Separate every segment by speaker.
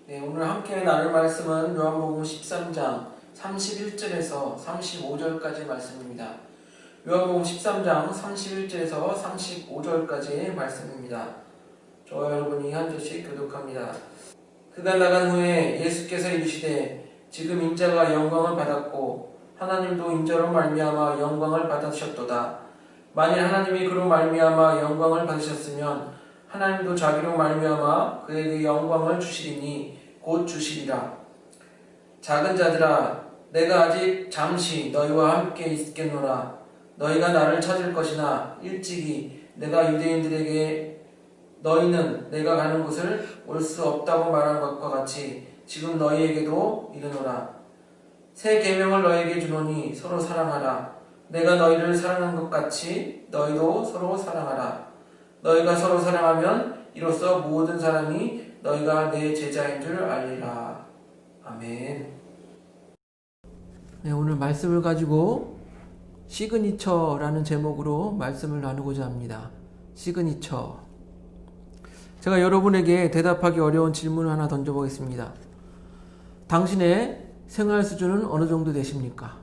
Speaker 1: 네, 오늘 함께 나눌 말씀은 요한복음 13장 31절에서 35절까지 말씀입니다. 요한복음 13장 31절에서 35절까지의 말씀입니다. 저와 여러분이 한 절씩 교독합니다. 그가 나간 후에 예수께서 이르시되 지금 인자가 영광을 받았고 하나님도 인자로 말미암아 영광을 받으셨도다. 만일 하나님이 그로 말미암아 영광을 받으셨으면 하나님도 자기로 말미암아 그에게 영광을 주시리니 곧 주시리라. 작은 자들아, 내가 아직 잠시 너희와 함께 있겠노라. 너희가 나를 찾을 것이나 일찍이 내가 유대인들에게 너희는 내가 가는 곳을 올 수 없다고 말한 것과 같이 지금 너희에게도 이르노라. 새 계명을 너희에게 주노니 서로 사랑하라. 내가 너희를 사랑한 것 같이 너희도 서로 사랑하라. 너희가 서로 사랑하면 이로써 모든 사람이 너희가 내 제자인 줄 알리라. 아멘. 네, 오늘 말씀을 가지고 시그니처라는 제목으로 말씀을 나누고자 합니다. 시그니처. 제가 여러분에게 대답하기 어려운 질문을 하나 던져보겠습니다. 당신의 생활 수준은 어느 정도 되십니까?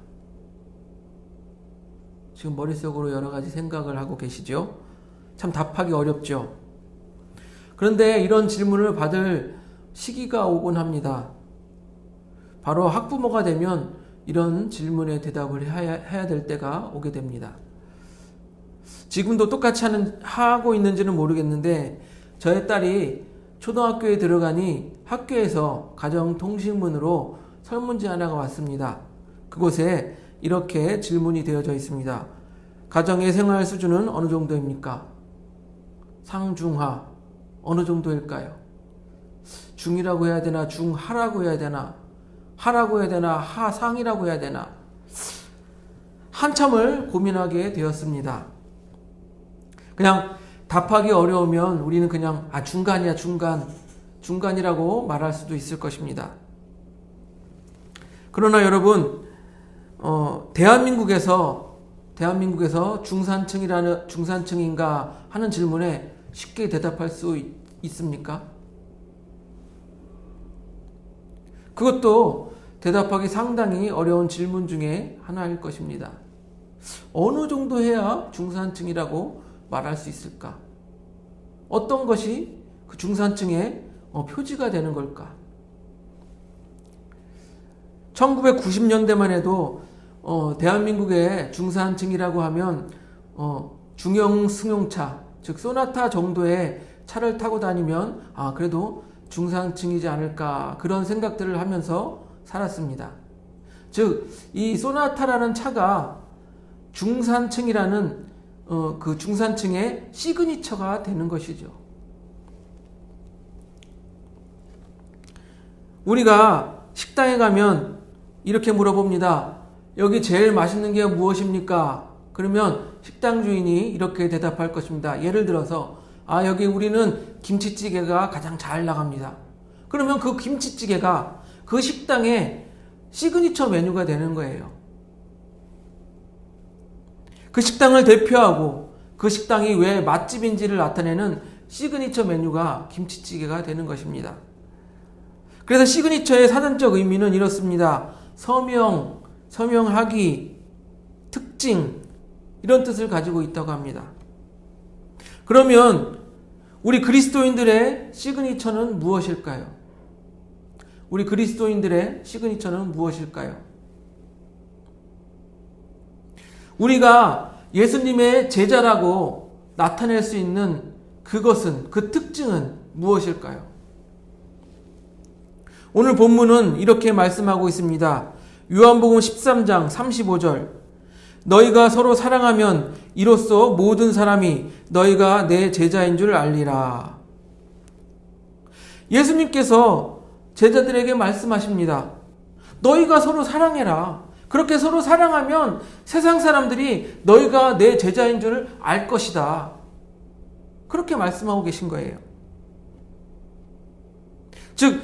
Speaker 1: 지금 머릿속으로 여러 가지 생각을 하고 계시죠? 참 답하기 어렵죠? 그런데 이런 질문을 받을 시기가 오곤 합니다. 바로 학부모가 되면 이런 질문에 대답을 해야 될 때가 오게 됩니다. 지금도 똑같이 하고 있는지는 모르겠는데 저의 딸이 초등학교에 들어가니 학교에서 가정통신문으로 설문지 하나가 왔습니다. 그곳에 이렇게 질문이 되어져 있습니다. 가정의 생활 수준은 어느 정도입니까? 상중하 어느 정도일까요? 중이라고 해야 되나 중하라고 해야 되나 하라고 해야 되나 하상이라고 해야 되나 한참을 고민하게 되었습니다. 그냥 답하기 어려우면 우리는 그냥 중간이야 중간이라고 말할 수도 있을 것입니다. 그러나 여러분 대한민국에서 중산층인가 하는 질문에 쉽게 대답할 수 있습니까? 그것도 대답하기 상당히 어려운 질문 중에 하나일 것입니다. 어느 정도 해야 중산층이라고 말할 수 있을까? 어떤 것이 그 중산층의 표지가 되는 걸까? 1990년대만 해도 대한민국의 중산층이라고 하면 중형 승용차, 즉 소나타 정도의 차를 타고 다니면 그래도 중산층이지 않을까 그런 생각들을 하면서 살았습니다. 즉 이 소나타라는 차가 중산층이라는 그 중산층의 시그니처가 되는 것이죠. 우리가 식당에 가면 이렇게 물어봅니다. 여기 제일 맛있는 게 무엇입니까? 그러면 식당 주인이 이렇게 대답할 것입니다. 예를 들어서 여기 우리는 김치찌개가 가장 잘 나갑니다. 그러면 그 김치찌개가 그 식당의 시그니처 메뉴가 되는 거예요. 그 식당을 대표하고 그 식당이 왜 맛집인지를 나타내는 시그니처 메뉴가 김치찌개가 되는 것입니다. 그래서 시그니처의 사전적 의미는 이렇습니다. 서명, 서명하기, 특징 이런 뜻을 가지고 있다고 합니다. 그러면 우리 그리스도인들의 시그니처는 무엇일까요? 우리 그리스도인들의 시그니처는 무엇일까요? 우리가 예수님의 제자라고 나타낼 수 있는 그것은, 그 특징은 무엇일까요? 오늘 본문은 이렇게 말씀하고 있습니다. 요한복음 13장 35절. 너희가 서로 사랑하면 이로써 모든 사람이 너희가 내 제자인 줄 알리라. 예수님께서 제자들에게 말씀하십니다. 너희가 서로 사랑해라. 그렇게 서로 사랑하면 세상 사람들이 너희가 내 제자인 줄 알 것이다. 그렇게 말씀하고 계신 거예요. 즉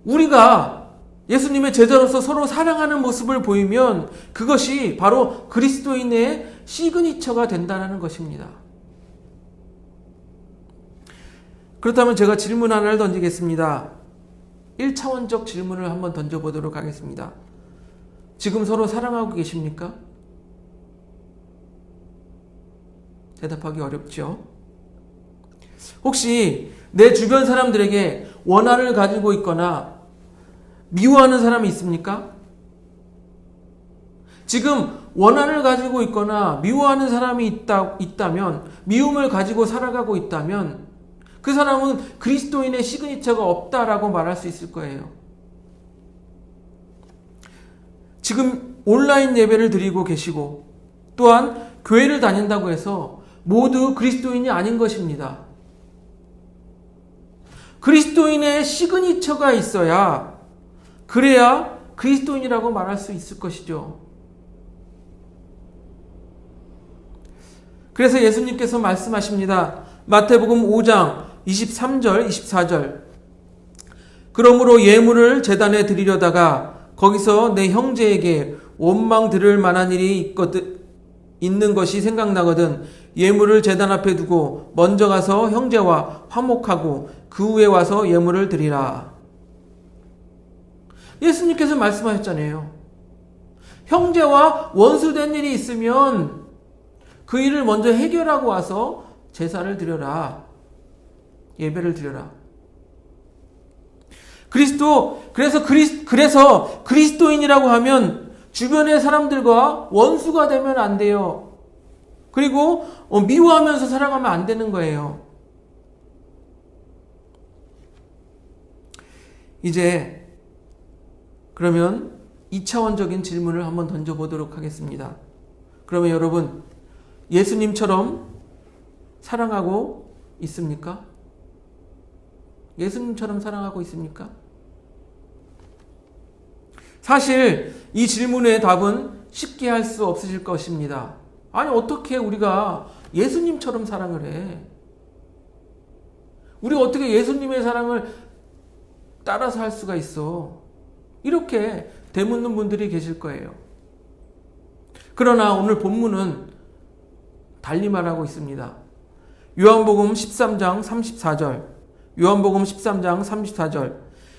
Speaker 1: 우리가 예수님의 제자로서 서로 사랑하는 모습을 보이면 그것이 바로 그리스도인의 시그니처가 된다는 것입니다. 그렇다면 제가 질문 하나를 던지겠습니다. 1차원적 질문을 한번 던져보도록 하겠습니다. 지금 서로 사랑하고 계십니까? 대답하기 어렵죠? 혹시 내 주변 사람들에게 원한을 가지고 있거나 미워하는 사람이 있습니까? 지금 원한을 가지고 있거나 미워하는 사람이 있다면, 미움을 가지고 살아가고 있다면 그 사람은 그리스도인의 시그니처가 없다라고 말할 수 있을 거예요. 지금 온라인 예배를 드리고 계시고 또한 교회를 다닌다고 해서 모두 그리스도인이 아닌 것입니다. 그리스도인의 시그니처가 있어야, 그래야 그리스도인이라고 말할 수 있을 것이죠. 그래서 예수님께서 말씀하십니다. 마태복음 5장 23절 24절. 그러므로 예물을 제단에 드리려다가 거기서 내 형제에게 원망 들을 만한 일이 있는 것이 생각나거든 예물을 제단 앞에 두고 먼저 가서 형제와 화목하고 그 후에 와서 예물을 드리라. 예수님께서 말씀하셨잖아요. 형제와 원수된 일이 있으면 그 일을 먼저 해결하고 와서 제사를 드려라. 예배를 드려라. 그래서 그리스도인이라고 하면 주변의 사람들과 원수가 되면 안 돼요. 그리고 미워하면서 살아가면 안 되는 거예요. 이제 그러면 2차원적인 질문을 한번 던져보도록 하겠습니다. 그러면 여러분, 예수님처럼 사랑하고 있습니까? 예수님처럼 사랑하고 있습니까? 사실 이 질문의 답은 쉽게 할 수 없으실 것입니다. 아니, 어떻게 우리가 예수님처럼 사랑을 해? 우리가 어떻게 예수님의 사랑을 따라서 할 수가 있어? 이렇게 되묻는 분들이 계실 거예요. 그러나 오늘 본문은 달리 말하고 있습니다. 요한복음 13장 34절. 요한복음 13장 34절.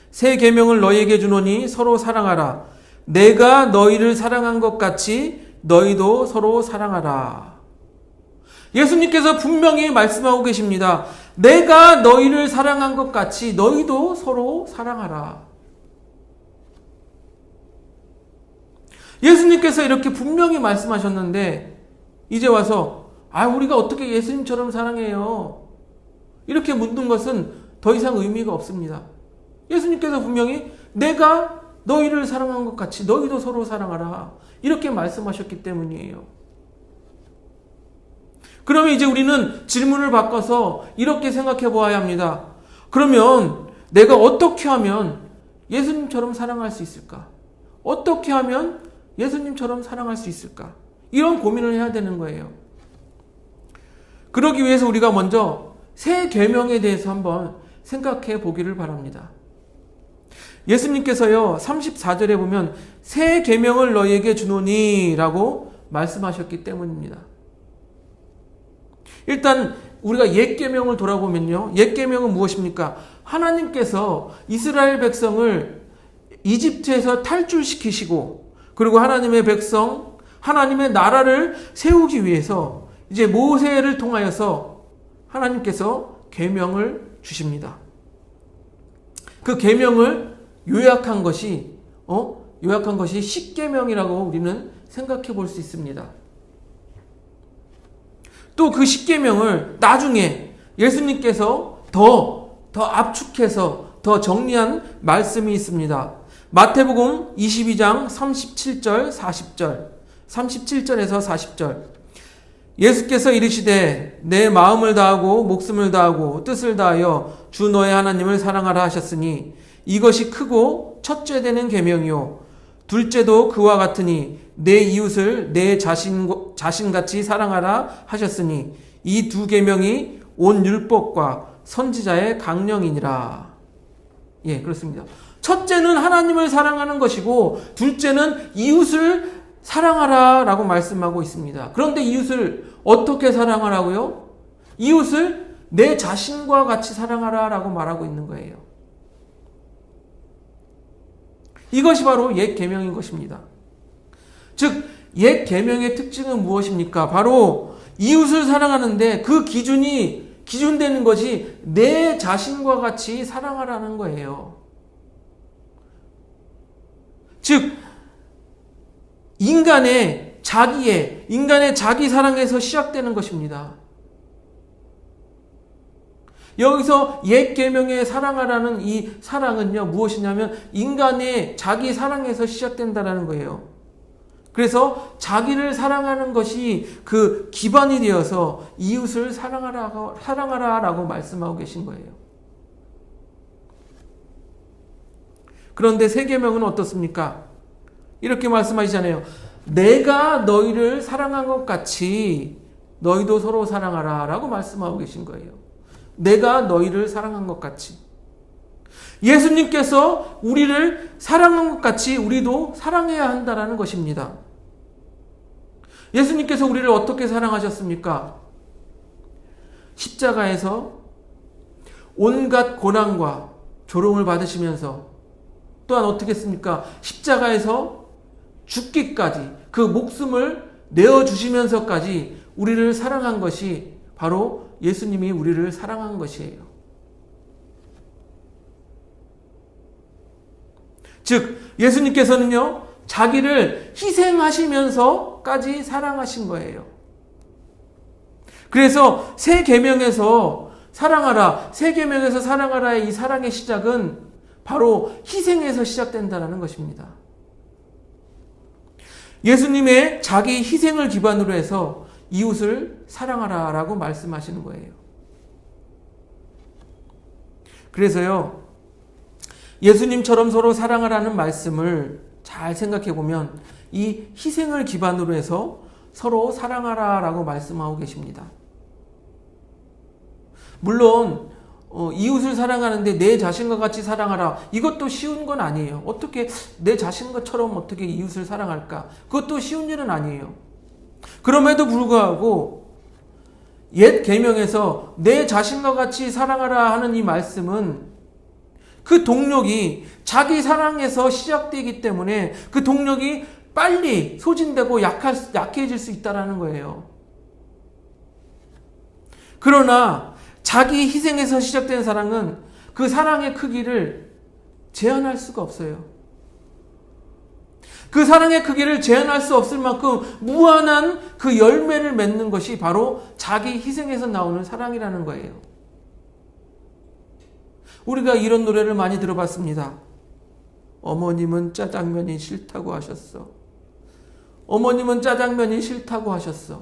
Speaker 1: 새 계명을 너희에게 주노니 서로 사랑하라. 내가 너희를 사랑한 것 같이 너희도 서로 사랑하라. 예수님께서 분명히 말씀하고 계십니다. 내가 너희를 사랑한 것 같이 너희도 서로 사랑하라. 예수님께서 이렇게 분명히 말씀하셨는데 이제 와서 우리가 어떻게 예수님처럼 사랑해요? 이렇게 묻는 것은 더 이상 의미가 없습니다. 예수님께서 분명히 내가 너희를 사랑한 것 같이 너희도 서로 사랑하라. 이렇게 말씀하셨기 때문이에요. 그러면 이제 우리는 질문을 바꿔서 이렇게 생각해 보아야 합니다. 그러면 내가 어떻게 하면 예수님처럼 사랑할 수 있을까? 어떻게 하면 예수님처럼 사랑할 수 있을까? 이런 고민을 해야 되는 거예요. 그러기 위해서 우리가 먼저 새 계명에 대해서 한번 생각해 보기를 바랍니다. 예수님께서요 34절에 보면 새 계명을 너희에게 주노니 라고 말씀하셨기 때문입니다. 일단 우리가 옛 계명을 돌아보면요, 옛 계명은 무엇입니까? 하나님께서 이스라엘 백성을 이집트에서 탈출시키시고 그리고 하나님의 백성, 하나님의 나라를 세우기 위해서 이제 모세를 통하여서 하나님께서 계명을 주십니다. 그 계명을 요약한 것이 십계명이라고 우리는 생각해 볼 수 있습니다. 또 그 십계명을 나중에 예수님께서 더 압축해서 더 정리한 말씀이 있습니다. 마태복음 22장 37절 40절 37절에서 40절. 예수께서 이르시되 내 마음을 다하고 목숨을 다하고 뜻을 다하여 주 너의 하나님을 사랑하라 하셨으니 이것이 크고 첫째 되는 계명이요 둘째도 그와 같으니 내 이웃을 내 자신같이 사랑하라 하셨으니 이 두 계명이 온 율법과 선지자의 강령이니라. 예, 그렇습니다. 첫째는 하나님을 사랑하는 것이고 둘째는 이웃을 사랑하라 라고 말씀하고 있습니다. 그런데 이웃을 어떻게 사랑하라고요? 이웃을 내 자신과 같이 사랑하라 라고 말하고 있는 거예요. 이것이 바로 옛 계명인 것입니다. 즉 옛 계명의 특징은 무엇입니까? 바로 이웃을 사랑하는데 그 기준되는 것이 내 자신과 같이 사랑하라는 거예요. 즉 인간의 자기 사랑에서 시작되는 것입니다. 여기서 옛 계명에 사랑하라는 이 사랑은요, 무엇이냐면 인간의 자기 사랑에서 시작된다라는 거예요. 그래서 자기를 사랑하는 것이 그 기반이 되어서 이웃을 사랑하라라고 말씀하고 계신 거예요. 그런데 새 계명은 어떻습니까? 이렇게 말씀하시잖아요. 내가 너희를 사랑한 것 같이 너희도 서로 사랑하라 라고 말씀하고 계신 거예요. 내가 너희를 사랑한 것 같이. 예수님께서 우리를 사랑한 것 같이 우리도 사랑해야 한다는 것입니다. 예수님께서 우리를 어떻게 사랑하셨습니까? 십자가에서 온갖 고난과 조롱을 받으시면서 또한 어떻게 했습니까? 십자가에서 죽기까지 그 목숨을 내어주시면서까지 우리를 사랑한 것이 바로 예수님이 우리를 사랑한 것이에요. 즉 예수님께서는요 자기를 희생하시면서까지 사랑하신 거예요. 그래서 새 계명에서 사랑하라의 이 사랑의 시작은 바로 희생에서 시작된다는 것입니다. 예수님의 자기 희생을 기반으로 해서 이웃을 사랑하라라고 말씀하시는 거예요. 그래서요 예수님처럼 서로 사랑하라는 말씀을 잘 생각해 보면 이 희생을 기반으로 해서 서로 사랑하라라고 말씀하고 계십니다. 물론 이웃을 사랑하는데 내 자신과 같이 사랑하라, 이것도 쉬운 건 아니에요. 어떻게 내 자신과처럼 어떻게 이웃을 사랑할까? 그것도 쉬운 일은 아니에요. 그럼에도 불구하고 옛 계명에서 내 자신과 같이 사랑하라 하는 이 말씀은 그 동력이 자기 사랑에서 시작되기 때문에 그 동력이 빨리 소진되고 약해질 수 있다는 거예요. 그러나 자기 희생에서 시작된 사랑은 그 사랑의 크기를 제한할 수가 없어요. 그 사랑의 크기를 제한할 수 없을 만큼 무한한 그 열매를 맺는 것이 바로 자기 희생에서 나오는 사랑이라는 거예요. 우리가 이런 노래를 많이 들어봤습니다. 어머님은 짜장면이 싫다고 하셨어. 어머님은 짜장면이 싫다고 하셨어.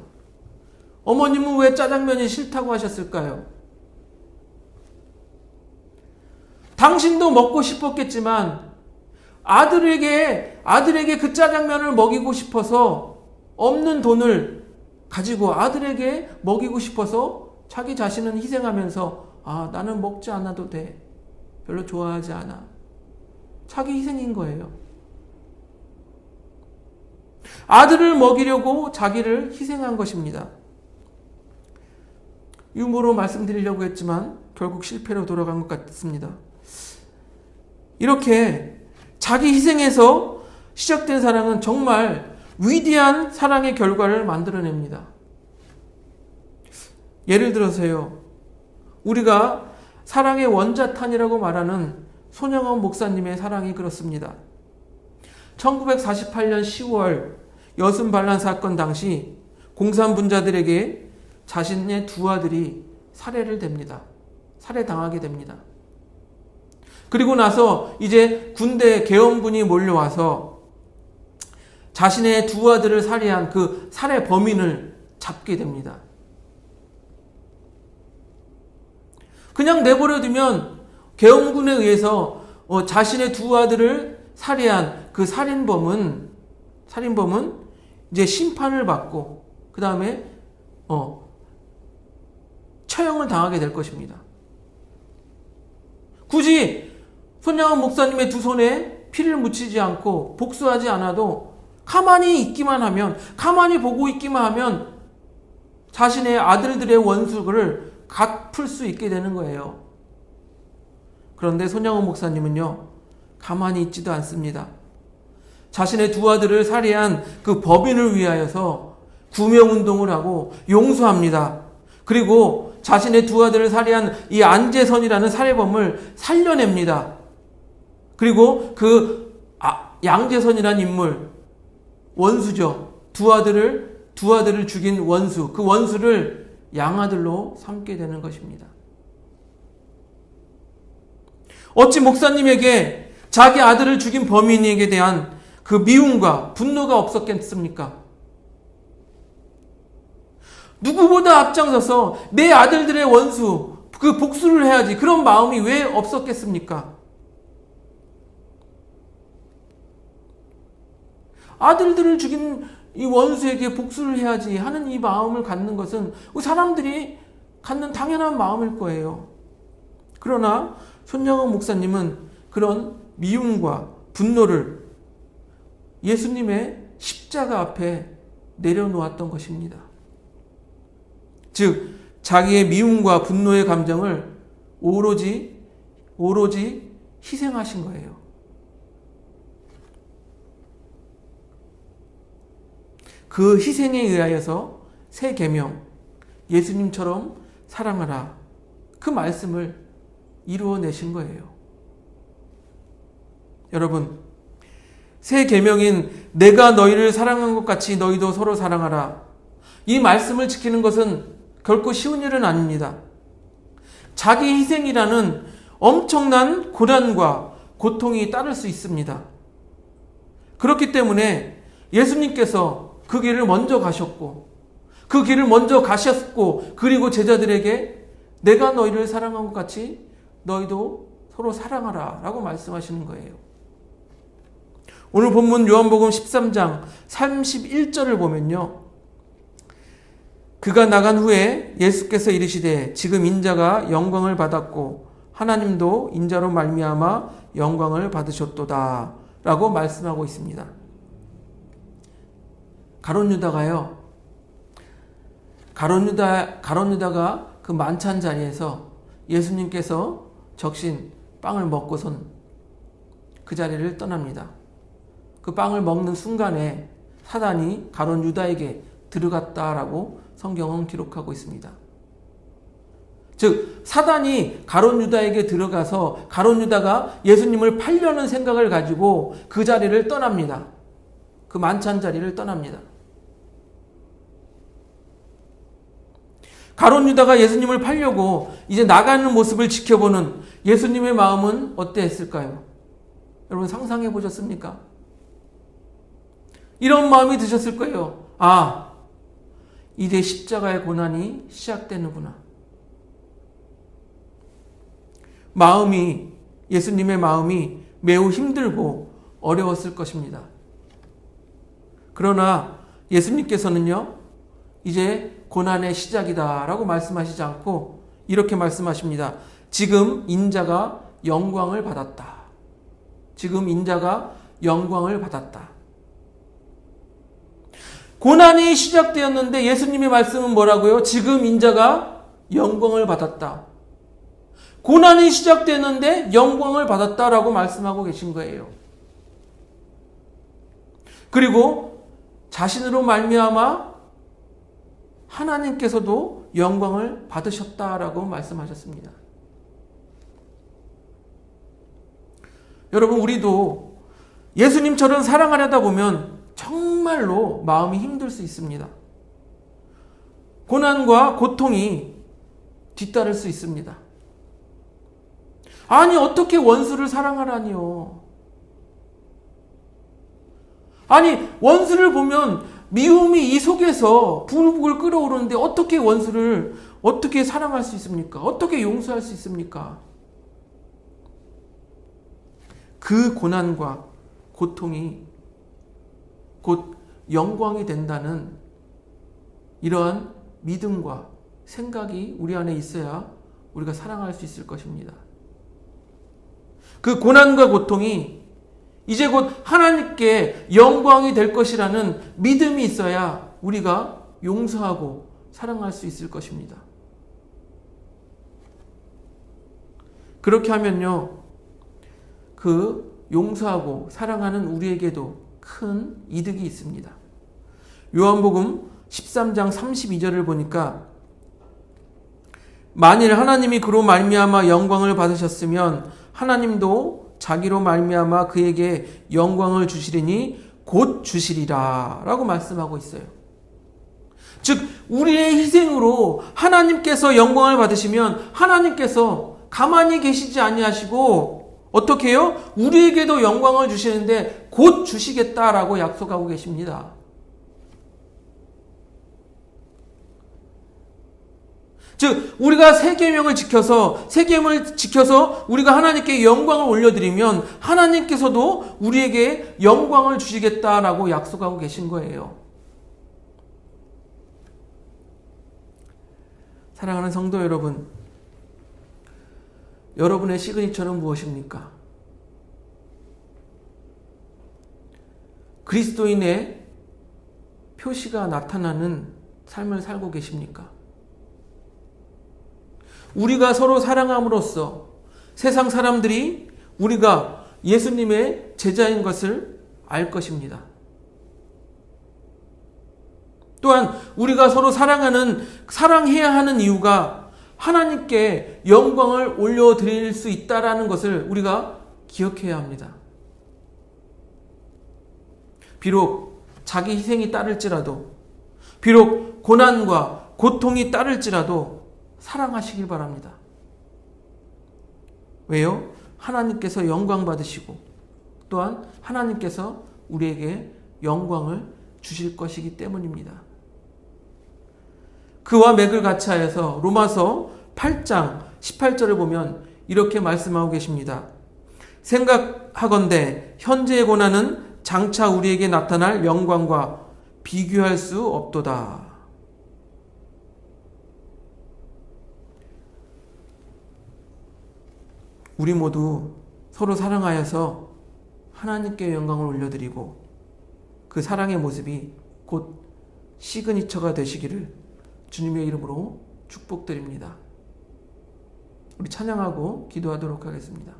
Speaker 1: 어머님은 왜 짜장면이 싫다고 하셨을까요? 당신도 먹고 싶었겠지만 아들에게 그 짜장면을 먹이고 싶어서 없는 돈을 가지고 아들에게 먹이고 싶어서 자기 자신은 희생하면서 나는 먹지 않아도 돼. 별로 좋아하지 않아. 자기 희생인 거예요. 아들을 먹이려고 자기를 희생한 것입니다. 유머로 말씀드리려고 했지만 결국 실패로 돌아간 것 같습니다. 이렇게 자기 희생에서 시작된 사랑은 정말 위대한 사랑의 결과를 만들어냅니다. 예를 들어서요, 우리가 사랑의 원자탄이라고 말하는 손영원 목사님의 사랑이 그렇습니다. 1948년 10월 여순 반란 사건 당시 공산분자들에게 자신의 두 아들이 살해당하게 됩니다. 그리고 나서 이제 군대 계엄군이 몰려와서 자신의 두 아들을 살해한 그 살해 범인을 잡게 됩니다. 그냥 내버려두면 계엄군에 의해서 자신의 두 아들을 살해한 그 살인범은 이제 심판을 받고 그 다음에 처형을 당하게 될 것입니다. 굳이 손양원 목사님의 두 손에 피를 묻히지 않고 복수하지 않아도 가만히 보고 있기만 하면 자신의 아들들의 원수를 갚을 수 있게 되는 거예요. 그런데 손양원 목사님은요, 가만히 있지도 않습니다. 자신의 두 아들을 살해한 그 법인을 위하여서 구명운동을 하고 용서합니다. 그리고 자신의 두 아들을 살해한 이 안재선이라는 살해범을 살려냅니다. 그리고 그 양재선이라는 인물, 원수죠. 두 아들을 죽인 원수, 그 원수를 양아들로 삼게 되는 것입니다. 어찌 목사님에게 자기 아들을 죽인 범인에게 대한 그 미움과 분노가 없었겠습니까? 누구보다 앞장서서 내 아들들의 원수, 그 복수를 해야지, 그런 마음이 왜 없었겠습니까? 아들들을 죽인 이 원수에게 복수를 해야지 하는 이 마음을 갖는 것은 사람들이 갖는 당연한 마음일 거예요. 그러나 손영원 목사님은 그런 미움과 분노를 예수님의 십자가 앞에 내려놓았던 것입니다. 즉, 자기의 미움과 분노의 감정을 오로지 희생하신 거예요. 그 희생에 의하여서 새 계명, 예수님처럼 사랑하라, 그 말씀을 이루어내신 거예요. 여러분, 새 계명인 내가 너희를 사랑한 것 같이 너희도 서로 사랑하라, 이 말씀을 지키는 것은 결코 쉬운 일은 아닙니다. 자기 희생이라는 엄청난 고난과 고통이 따를 수 있습니다. 그렇기 때문에 예수님께서 그 길을 먼저 가셨고, 그리고 제자들에게 내가 너희를 사랑한 것 같이 너희도 서로 사랑하라 라고 말씀하시는 거예요. 오늘 본문 요한복음 13장 31절을 보면요, 그가 나간 후에 예수께서 이르시되 지금 인자가 영광을 받았고 하나님도 인자로 말미암아 영광을 받으셨도다 라고 말씀하고 있습니다. 가룟 유다가 그 만찬 자리에서 예수님께서 적신 빵을 먹고선 그 자리를 떠납니다. 그 빵을 먹는 순간에 사단이 가룟 유다에게 들어갔다라고 성경은 기록하고 있습니다. 즉, 사단이 가룟 유다에게 들어가서 가룟 유다가 예수님을 팔려는 생각을 가지고 그 자리를 떠납니다. 그 만찬 자리를 떠납니다. 가룟 유다가 예수님을 팔려고 이제 나가는 모습을 지켜보는 예수님의 마음은 어땠을까요? 여러분 상상해 보셨습니까? 이런 마음이 드셨을 거예요. 아, 이제 십자가의 고난이 시작되는구나. 예수님의 마음이 매우 힘들고 어려웠을 것입니다. 그러나 예수님께서는요, 이제 고난의 시작이다 라고 말씀하시지 않고 이렇게 말씀하십니다. 지금 인자가 영광을 받았다. 지금 인자가 영광을 받았다. 고난이 시작되었는데 예수님의 말씀은 뭐라고요? 지금 인자가 영광을 받았다. 고난이 시작되었는데 영광을 받았다라고 말씀하고 계신 거예요. 그리고 자신으로 말미암아 하나님께서도 영광을 받으셨다라고 말씀하셨습니다. 여러분, 우리도 예수님처럼 사랑하려다 보면 정말로 마음이 힘들 수 있습니다. 고난과 고통이 뒤따를 수 있습니다. 아니, 어떻게 원수를 사랑하라니요? 아니, 원수를 보면 미움이 이 속에서 부글부글 끓어오르는데 어떻게 원수를 어떻게 사랑할 수 있습니까? 어떻게 용서할 수 있습니까? 그 고난과 고통이 곧 영광이 된다는 이러한 믿음과 생각이 우리 안에 있어야 우리가 사랑할 수 있을 것입니다. 그 고난과 고통이 이제 곧 하나님께 영광이 될 것이라는 믿음이 있어야 우리가 용서하고 사랑할 수 있을 것입니다. 그렇게 하면요, 그 용서하고 사랑하는 우리에게도 큰 이득이 있습니다. 요한복음 13장 32절을 보니까 만일 하나님이 그로 말미암아 영광을 받으셨으면 하나님도 자기로 말미암아 그에게 영광을 주시리니 곧 주시리라 라고 말씀하고 있어요. 즉 우리의 희생으로 하나님께서 영광을 받으시면 하나님께서 가만히 계시지 아니하시고 어떻게 해요? 우리에게도 영광을 주시는데 곧 주시겠다라고 약속하고 계십니다. 즉 우리가 새 계명을 지켜서 우리가 하나님께 영광을 올려드리면 하나님께서도 우리에게 영광을 주시겠다라고 약속하고 계신 거예요. 사랑하는 성도 여러분, 여러분의 시그니처는 무엇입니까? 그리스도인의 표시가 나타나는 삶을 살고 계십니까? 우리가 서로 사랑함으로써 세상 사람들이 우리가 예수님의 제자인 것을 알 것입니다. 또한 우리가 서로 사랑해야 하는 이유가 하나님께 영광을 올려드릴 수 있다는 것을 우리가 기억해야 합니다. 비록 자기 희생이 따를지라도, 비록 고난과 고통이 따를지라도 사랑하시길 바랍니다. 왜요? 하나님께서 영광 받으시고 또한 하나님께서 우리에게 영광을 주실 것이기 때문입니다. 그와 맥을 같이 하여서 로마서 8장 18절을 보면 이렇게 말씀하고 계십니다. 생각하건대 현재의 고난은 장차 우리에게 나타날 영광과 비교할 수 없도다. 우리 모두 서로 사랑하여서 하나님께 영광을 올려드리고 그 사랑의 모습이 곧 시그니처가 되시기를 주님의 이름으로 축복드립니다. 우리 찬양하고 기도하도록 하겠습니다.